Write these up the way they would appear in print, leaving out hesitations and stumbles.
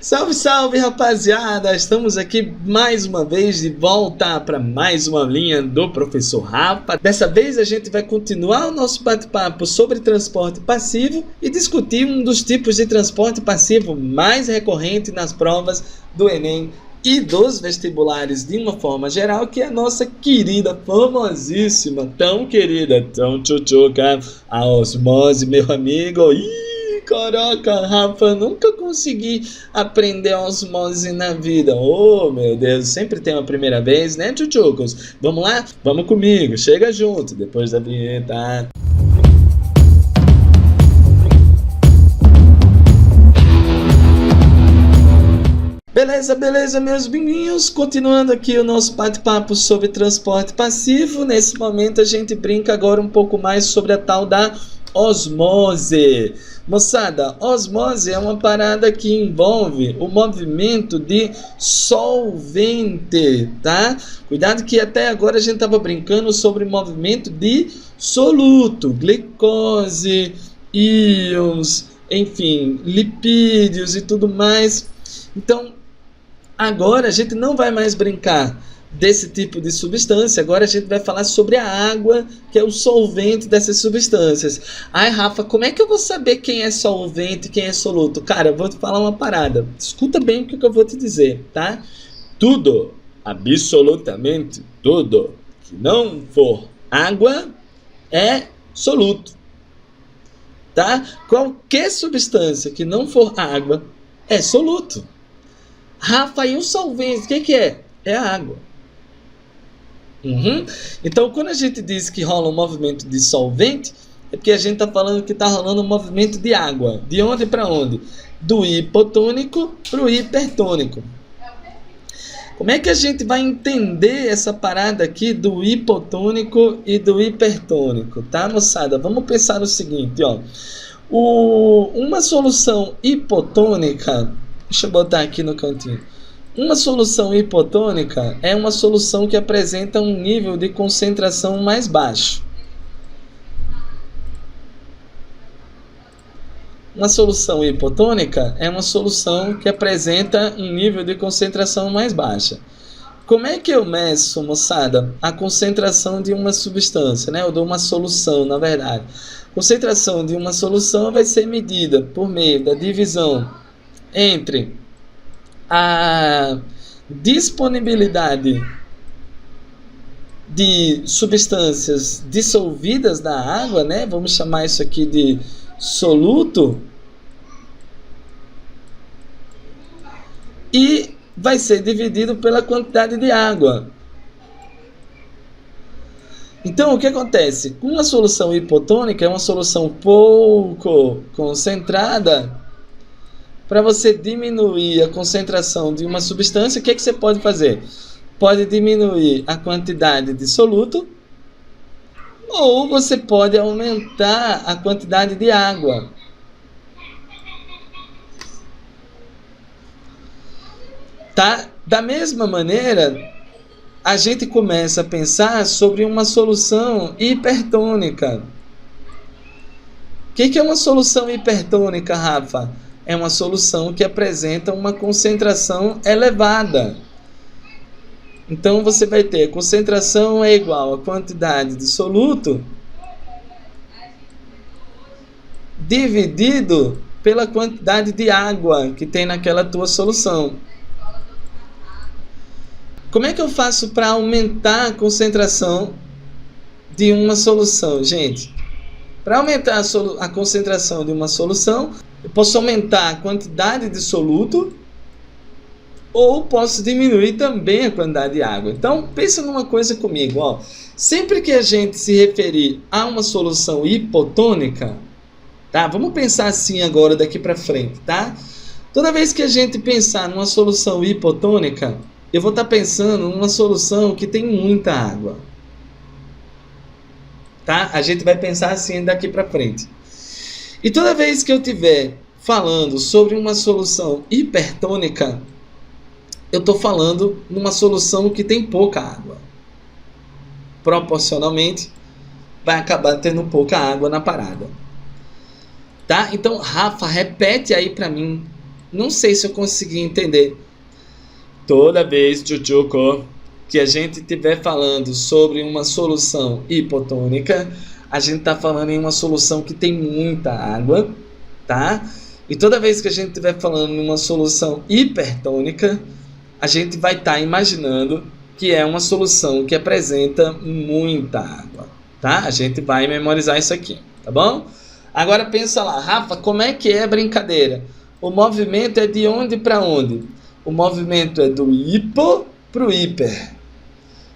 Salve, salve, rapaziada! Estamos aqui mais uma vez de volta para mais uma linha do Professor Rafa. Dessa vez a gente vai continuar o nosso bate-papo sobre transporte passivo e discutir um dos tipos de transporte passivo mais recorrente nas provas do Enem e dos vestibulares de uma forma geral, que é a nossa querida, famosíssima, tão querida, tão tchutchuca, a osmose, meu amigo. Caraca, Rafa, nunca consegui aprender osmose na vida. Oh, meu Deus, sempre tem uma primeira vez, né, tchutchucos? Vamos lá? Vamos comigo, chega junto, depois da vinheta. Beleza, meus bimbinhos. Continuando aqui o nosso bate-papo sobre transporte passivo. Nesse momento a gente brinca agora um pouco mais sobre a tal da osmose. Moçada, osmose é uma parada que envolve o movimento de solvente, tá? Cuidado que até agora a gente estava brincando sobre o movimento de soluto, glicose, íons, enfim, lipídios e tudo mais. Então, agora a gente não vai mais brincar desse tipo de substância. Agora a gente vai falar sobre a água, que é o solvente dessas substâncias. Ai, Rafa, como é que eu vou saber quem é solvente e quem é soluto? Cara, eu vou te falar uma parada. Escuta bem o que eu vou te dizer, tá? Tudo, absolutamente tudo, que não for água é soluto, tá? Qualquer substância que não for água é soluto. Rafa, e o solvente, o que é? É a água. Então, quando a gente diz que rola um movimento de solvente, é porque a gente está falando que está rolando um movimento de água. De onde para onde? Do hipotônico para o hipertônico. Como é que a gente vai entender essa parada aqui do hipotônico e do hipertônico, tá, moçada? Vamos pensar no seguinte, ó. Uma solução hipotônica, deixa eu botar aqui no cantinho. Uma solução hipotônica é uma solução que apresenta um nível de concentração mais baixo. Uma solução hipotônica é uma solução que apresenta um nível de concentração mais baixa. Como é que eu meço, moçada, a concentração de uma substância, né? Ou de uma solução, na verdade. A concentração de uma solução vai ser medida por meio da divisão entre a disponibilidade de substâncias dissolvidas na água, né? Vamos chamar isso aqui de soluto. E vai ser dividido pela quantidade de água. Então, o que acontece? Uma solução hipotônica é uma solução pouco concentrada. Para você diminuir a concentração de uma substância, o que você pode fazer? Pode diminuir a quantidade de soluto, ou você pode aumentar a quantidade de água. Tá? Da mesma maneira, a gente começa a pensar sobre uma solução hipertônica. O que é uma solução hipertônica, Rafa? É uma solução que apresenta uma concentração elevada. Então, você vai ter a concentração é igual à quantidade de soluto dividido pela quantidade de água que tem naquela tua solução. Como é que eu faço para aumentar a concentração de uma solução, gente? Para aumentar a concentração de uma solução, eu posso aumentar a quantidade de soluto ou posso diminuir também a quantidade de água. Então, pensa numa coisa comigo, ó. Sempre que a gente se referir a uma solução hipotônica, tá? Vamos pensar assim agora daqui para frente, tá? Toda vez que a gente pensar numa solução hipotônica, eu vou estar pensando numa solução que tem muita água. Tá? A gente vai pensar assim daqui para frente. E toda vez que eu estiver falando sobre uma solução hipertônica, eu estou falando numa solução que tem pouca água. Proporcionalmente, vai acabar tendo pouca água na parada. Tá? Então, Rafa, repete aí para mim Não sei se eu consegui entender. Toda vez, Chuchuco, que a gente estiver falando sobre uma solução hipotônica, a gente está falando em uma solução que tem muita água, tá? E toda vez que a gente estiver falando em uma solução hipertônica, a gente vai estar imaginando que é uma solução que apresenta muita água, tá? A gente vai memorizar isso aqui, tá bom? Agora pensa lá, Rafa, como é que é a brincadeira? O movimento é de onde para onde? O movimento é do hipo para o hiper.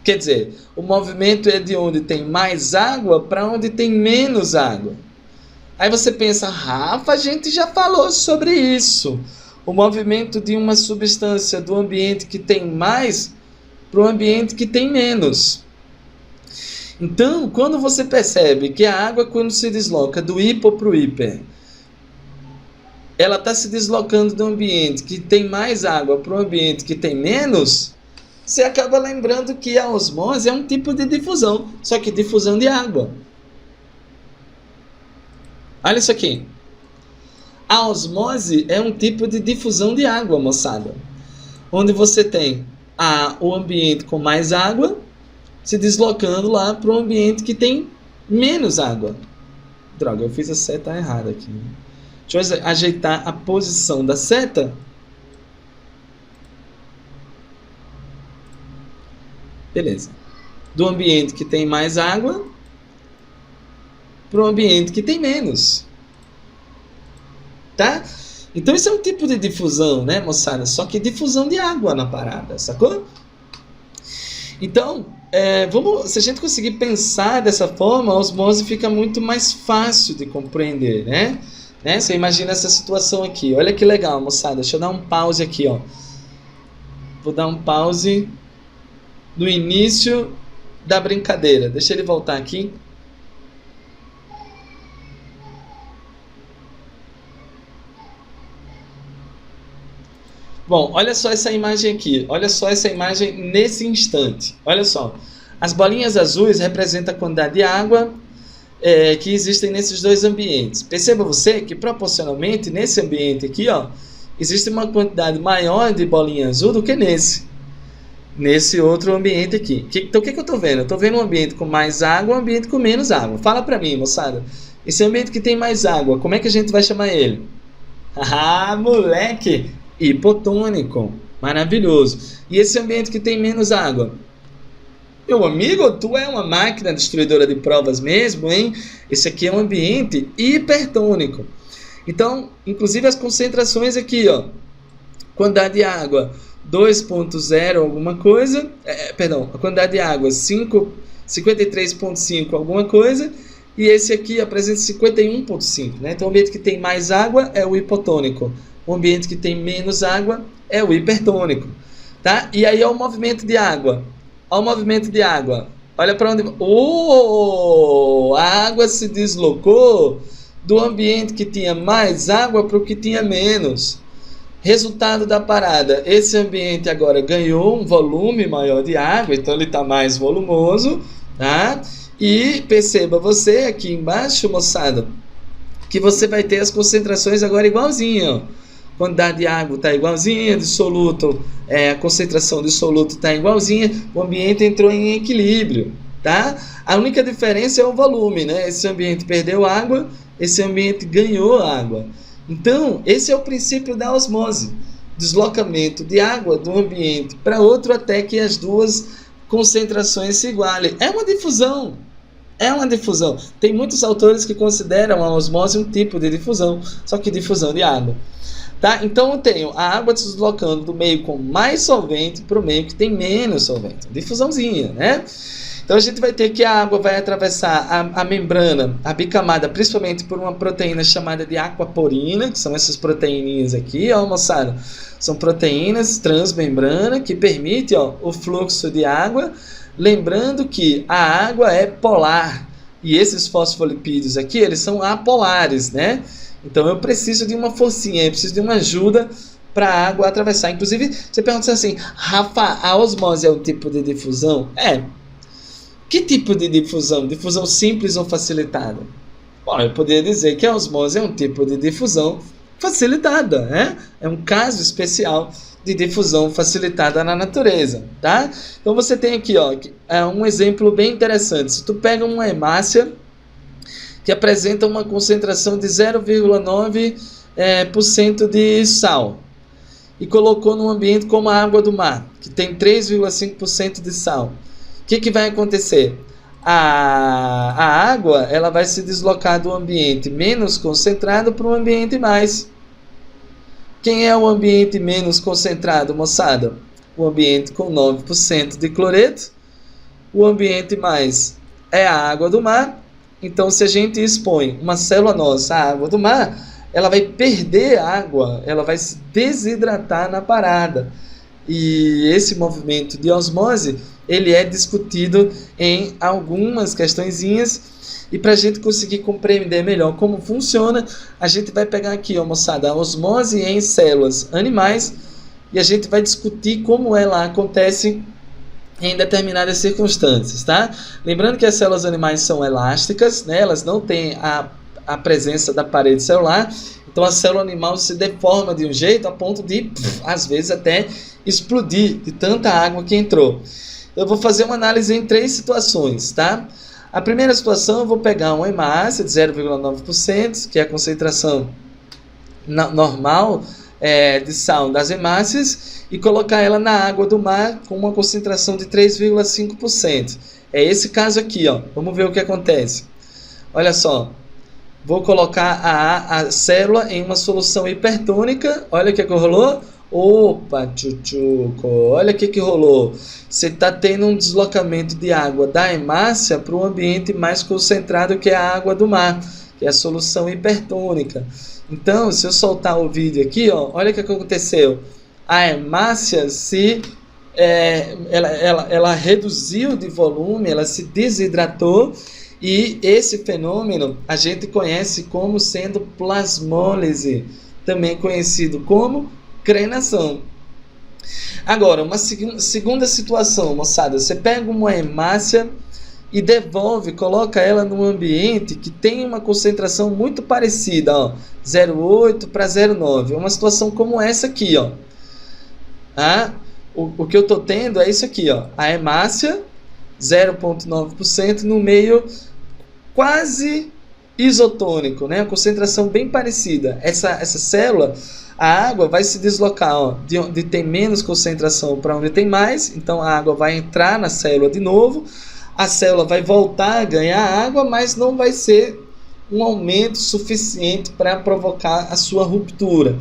Quer dizer, o movimento é de onde tem mais água para onde tem menos água. Aí você pensa, Rafa, a gente já falou sobre isso. O movimento de uma substância do ambiente que tem mais para o ambiente que tem menos. Então, quando você percebe que a água, quando se desloca do hipo para o hiper, ela está se deslocando do ambiente que tem mais água para o ambiente que tem menos, você acaba lembrando que a osmose é um tipo de difusão, só que difusão de água. Olha isso aqui. A osmose é um tipo de difusão de água, moçada. Onde você tem o ambiente com mais água se deslocando lá para o ambiente que tem menos água. Droga, eu fiz a seta errada aqui. Deixa eu ajeitar a posição da seta. Beleza. Do ambiente que tem mais água para o ambiente que tem menos. Tá? Então isso é um tipo de difusão, né, moçada? Só que difusão de água na parada, sacou? Então, se a gente conseguir pensar dessa forma, a osmose fica muito mais fácil de compreender, né? Você imagina essa situação aqui. Olha que legal, moçada. Deixa eu dar um pause aqui, ó. Vou dar um pause no início da brincadeira. Deixa ele voltar aqui. Bom, olha só essa imagem aqui. Olha só essa imagem nesse instante. Olha só. As bolinhas azuis representam a quantidade de água que existem nesses dois ambientes. Perceba você que proporcionalmente nesse ambiente aqui, ó, existe uma quantidade maior de bolinha azul do que nesse outro ambiente aqui. Então o que eu estou vendo? Eu estou vendo um ambiente com mais água e um ambiente com menos água. Fala para mim, moçada. Esse ambiente que tem mais água, como é que a gente vai chamar ele? Ah, moleque! Hipotônico. Maravilhoso. E esse ambiente que tem menos água? Meu amigo, tu é uma máquina destruidora de provas mesmo, hein? Esse aqui é um ambiente hipertônico. Então, inclusive as concentrações aqui, ó. Quantidade de água 2.0 alguma coisa. A quantidade de água 53.5 alguma coisa. E esse aqui apresenta 51.5, né? Então, o ambiente que tem mais água é o hipotônico. O ambiente que tem menos água é o hipertônico. Tá? E aí, ó, o movimento de água. Olha o movimento de água. Olha para onde... a água se deslocou do ambiente que tinha mais água para o que tinha menos. Resultado da parada. Esse ambiente agora ganhou um volume maior de água, então ele está mais volumoso. Tá? E perceba você aqui embaixo, moçada, que você vai ter as concentrações agora igualzinho, ó. Quantidade de água está igualzinha, de soluto, a concentração de soluto está igualzinha, o ambiente entrou em equilíbrio, tá? A única diferença é o volume, né? Esse ambiente perdeu água, esse ambiente ganhou água. Então, esse é o princípio da osmose, deslocamento de água de um ambiente para outro até que as duas concentrações se igualem. É uma difusão. É uma difusão. Tem muitos autores que consideram a osmose um tipo de difusão, só que difusão de água. Tá? Então eu tenho a água se deslocando do meio com mais solvente para o meio que tem menos solvente. Difusãozinha, né? Então a gente vai ter que a água vai atravessar a membrana, a bicamada, principalmente por uma proteína chamada de aquaporina, que são essas proteíninhas aqui, ó, moçada. São proteínas transmembrana que permitem, ó, o fluxo de água. Lembrando que a água é polar e esses fosfolipídios aqui, eles são apolares, né? Então eu preciso de uma forcinha, eu preciso de uma ajuda para a água atravessar. Inclusive, você pergunta assim, Rafa, a osmose é um tipo de difusão? Que tipo de difusão? Difusão simples ou facilitada? Bom, eu poderia dizer que a osmose é um tipo de difusão facilitada, né? É um caso especial de difusão facilitada na natureza, tá? Então você tem aqui, ó, um exemplo bem interessante. Se tu pega uma hemácia que apresenta uma concentração de 0,9% de sal e colocou num ambiente como a água do mar, que tem 3,5% de sal, o que vai acontecer? A água ela vai se deslocar do ambiente menos concentrado para um ambiente mais. Quem é o ambiente menos concentrado, moçada? O ambiente com 9% de cloreto. O ambiente mais é a água do mar. Então, se a gente expõe uma célula nossa à água do mar, ela vai perder água, ela vai se desidratar na parada. E esse movimento de osmose, ele é discutido em algumas questõezinhas. E para a gente conseguir compreender melhor como funciona, a gente vai pegar aqui, ó, moçada, a osmose em células animais e a gente vai discutir como ela acontece em determinadas circunstâncias, tá? Lembrando que as células animais são elásticas, né? Elas não têm a presença da parede celular, então a célula animal se deforma de um jeito a ponto de, às vezes, até explodir de tanta água que entrou. Eu vou fazer uma análise em 3 situações, tá? A primeira situação, eu vou pegar uma hemácia de 0,9%, que é a concentração normal de sal das hemácias, e colocar ela na água do mar com uma concentração de 3,5%. É esse caso aqui, ó. Vamos ver o que acontece. Olha só. Vou colocar a célula em uma solução hipertônica. Olha o que rolou. Opa, tchutchuco, olha o que rolou. Você está tendo um deslocamento de água da hemácia para um ambiente mais concentrado, que é a água do mar, que é a solução hipertônica. Então, se eu soltar o vídeo aqui, ó, olha o que aconteceu. A hemácia ela reduziu de volume, ela se desidratou, e esse fenômeno a gente conhece como sendo plasmólise, também conhecido como crenação. Agora, uma segunda situação, moçada, você pega uma hemácia e devolve, coloca ela num ambiente que tem uma concentração muito parecida, ó, 0,8 para 0,9. É uma situação como essa aqui, ó. O que eu estou tendo é isso aqui, ó. A hemácia, 0,9% no meio quase isotônico, né? A concentração bem parecida. Essa célula, a água vai se deslocar, ó, de onde tem menos concentração para onde tem mais. Então a água vai entrar na célula de novo. A célula vai voltar a ganhar água, mas não vai ser um aumento suficiente para provocar a sua ruptura.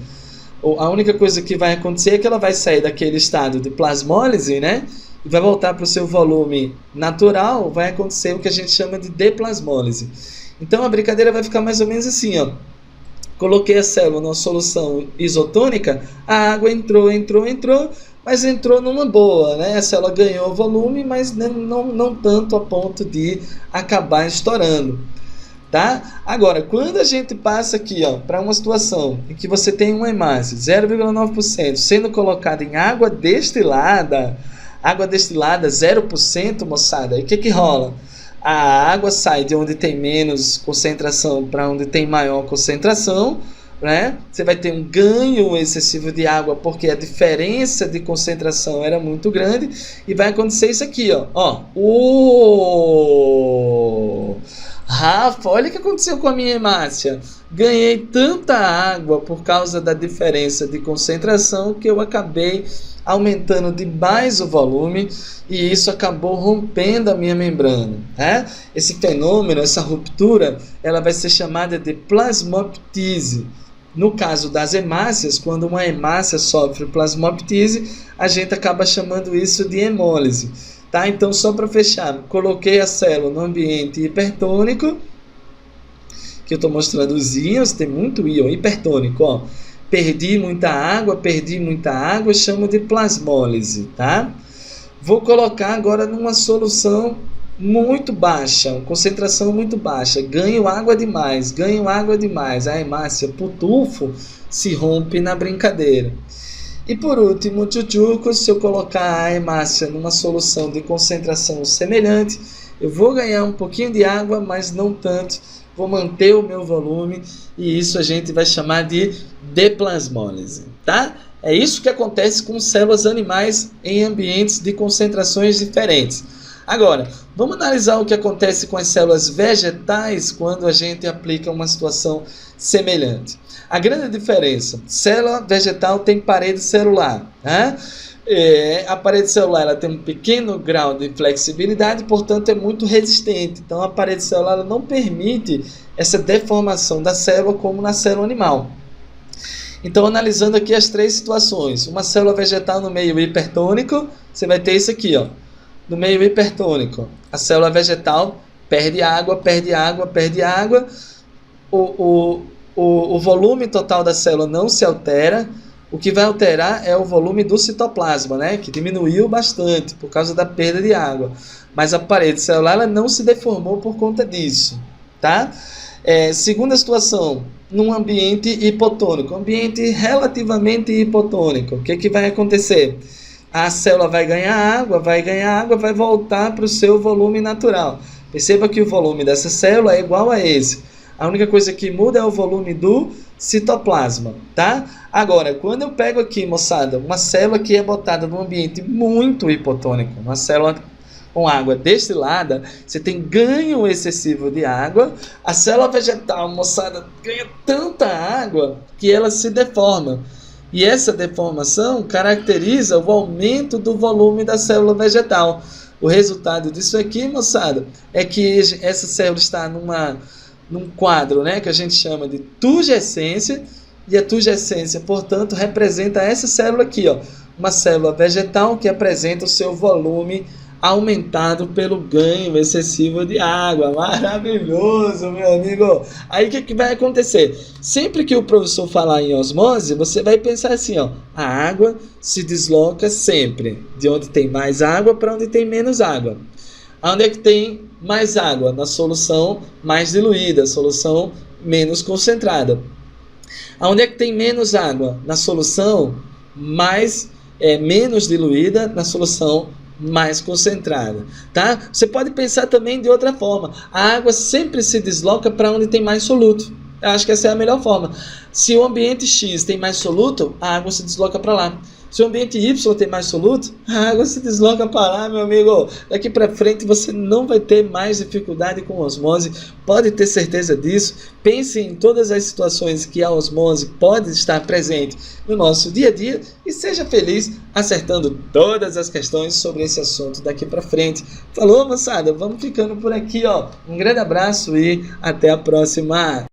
A única coisa que vai acontecer é que ela vai sair daquele estado de plasmólise, né? E vai voltar para o seu volume natural, vai acontecer o que a gente chama de deplasmólise. Então a brincadeira vai ficar mais ou menos assim, ó. Coloquei a célula numa solução isotônica, a água entrou, mas entrou numa boa, né? A célula ganhou volume, mas não tanto a ponto de acabar estourando, tá? Agora, quando a gente passa aqui, ó, para uma situação em que você tem uma hemácia 0,9% sendo colocada em água destilada 0%, moçada, aí o que rola? A água sai de onde tem menos concentração para onde tem maior concentração, né? Você vai ter um ganho excessivo de água porque a diferença de concentração era muito grande, e vai acontecer isso aqui, ó. Rafa, olha o que aconteceu com a minha hemácia. Ganhei tanta água por causa da diferença de concentração que eu acabei aumentando demais o volume, e isso acabou rompendo a minha membrana, né? Esse fenômeno, essa ruptura, ela vai ser chamada de plasmoptise. No caso das hemácias, quando uma hemácia sofre plasmoptise, a gente acaba chamando isso de hemólise, tá? Então, só para fechar, coloquei a célula no ambiente hipertônico, que eu estou mostrando os íons, tem muito íon hipertônico, ó. Perdi muita água, chamo de plasmólise, tá? Vou colocar agora numa solução muito baixa, concentração muito baixa, ganho água demais, a hemácia, putufo, se rompe na brincadeira. E por último, tchutchuco, se eu colocar a hemácia numa solução de concentração semelhante, eu vou ganhar um pouquinho de água, mas não tanto vou manter o meu volume, e isso a gente vai chamar de deplasmólise, tá? É isso que acontece com células animais em ambientes de concentrações diferentes. Agora, vamos analisar o que acontece com as células vegetais quando a gente aplica uma situação semelhante. A grande diferença, célula vegetal tem parede celular, né? A parede celular ela tem um pequeno grau de flexibilidade, portanto é muito resistente. Então a parede celular ela não permite essa deformação da célula como na célula animal. Então, analisando aqui as três situações, uma célula vegetal no meio hipertônico, você vai ter isso aqui, ó. No meio hipertônico, a célula vegetal perde água, perde água, perde água, o volume total da célula não se altera, o que vai alterar é o volume do citoplasma, né? Que diminuiu bastante por causa da perda de água, mas a parede celular ela não se deformou por conta disso, tá? Segunda situação, num ambiente hipotônico, ambiente relativamente hipotônico, o que vai acontecer? A célula vai ganhar água, vai voltar para o seu volume natural. Perceba que o volume dessa célula é igual a esse. A única coisa que muda é o volume do citoplasma, tá? Agora, quando eu pego aqui, moçada, uma célula que é botada num ambiente muito hipotônico, uma célula com água destilada, você tem ganho excessivo de água. A célula vegetal, moçada, ganha tanta água que ela se deforma. E essa deformação caracteriza o aumento do volume da célula vegetal. O resultado disso aqui, moçada, é que essa célula está num quadro, né, que a gente chama de turgescência, e a turgescência, portanto, representa essa célula aqui, ó, uma célula vegetal que apresenta o seu volume aumentado pelo ganho excessivo de água. Maravilhoso, meu amigo! Aí o que vai acontecer? Sempre que o professor falar em osmose, você vai pensar assim, ó, a água se desloca sempre de onde tem mais água para onde tem menos água. Onde é que tem mais água? Na solução mais diluída, solução menos concentrada. Onde é que tem menos água? Na solução menos diluída, na solução mais concentrada, tá? Você pode pensar também de outra forma. A água sempre se desloca para onde tem mais soluto. Eu acho que essa é a melhor forma. Se o ambiente X tem mais soluto, a água se desloca para lá. Se o ambiente Y tem mais soluto, a água se desloca para lá, meu amigo. Daqui para frente você não vai ter mais dificuldade com osmose, pode ter certeza disso. Pense em todas as situações que a osmose pode estar presente no nosso dia a dia e seja feliz acertando todas as questões sobre esse assunto daqui para frente. Falou, moçada? Vamos ficando por aqui, ó. Um grande abraço e até a próxima.